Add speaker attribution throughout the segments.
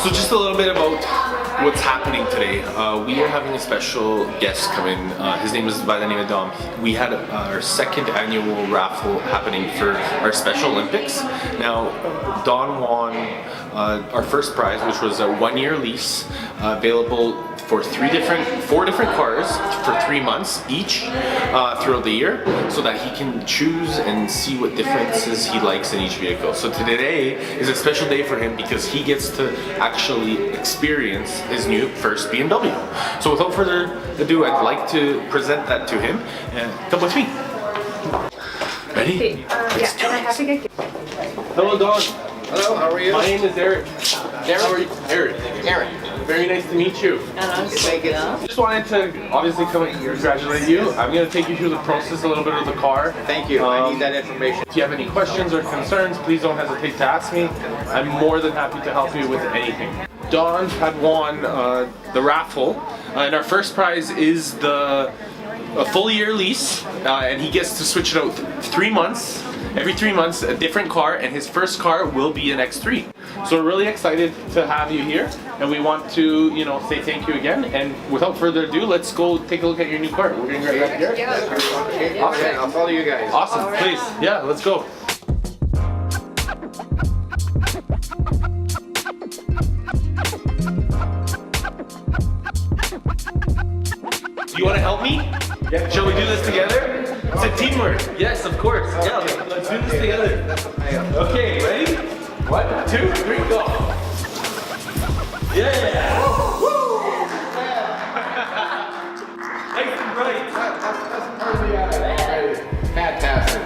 Speaker 1: So just a little bit about what's happening today. We are having a special guest come in. His name is by the name of Dom. We had our second annual raffle happening for our Special Olympics. Now, Don won our first prize, which was a 1-year lease available for 4 different cars for 3 months each throughout the year, so that he can choose and see what differences he likes in each vehicle. So today is a special day for him because he gets to actually experience his new first BMW. So without further ado, I'd like to present that to him. Come with me. Ready?
Speaker 2: Okay, yeah, and I have to get...
Speaker 1: Hello, Don.
Speaker 3: Hello, how are you?
Speaker 1: My name is Eric. How are you? Eric. Very nice to meet you.
Speaker 3: Thank you.
Speaker 1: Just wanted to obviously come and congratulate you. I'm going to take you through the process a little bit of the car.
Speaker 3: Thank you. I need that information.
Speaker 1: If you have any questions or concerns, please don't hesitate to ask me. I'm more than happy to help you with anything. Don had won the raffle, and our first prize is a full year lease, and he gets to switch it out 3 months. Every 3 months, a different car, and his first car will be an X3. So we're really excited to have you here, and we want to, say thank you again. And without further ado, let's go take a look at your new car. We're gonna go right here.
Speaker 3: Okay, I'll follow you guys.
Speaker 1: Awesome, please. Yeah, let's go. You want to help me? Yeah. Shall we do this together? It's a teamwork. Yes, of course. Yeah, let's do this together. Okay, ready? 1, 2, 3, go. Yeah. Woo! Nice and bright.
Speaker 3: That's perfect. Fantastic.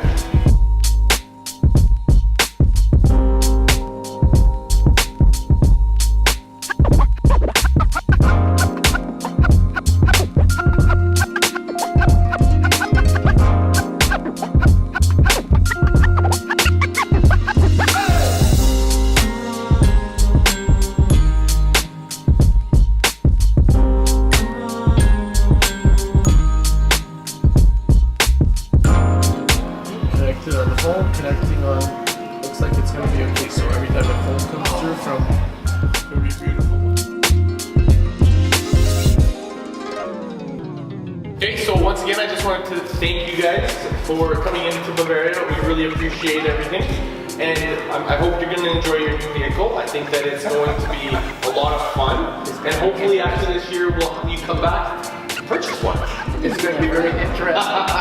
Speaker 1: Connecting on, looks like it's going to be okay, so every time the phone comes through from, it'll be beautiful. Okay, so once again I just wanted to thank you guys for coming into Bavaria. We really appreciate everything, and I hope you're going to enjoy your new vehicle. I think that it's going to be a lot of fun, and hopefully after this year we'll have you come back and purchase one.
Speaker 3: It's going to be very interesting.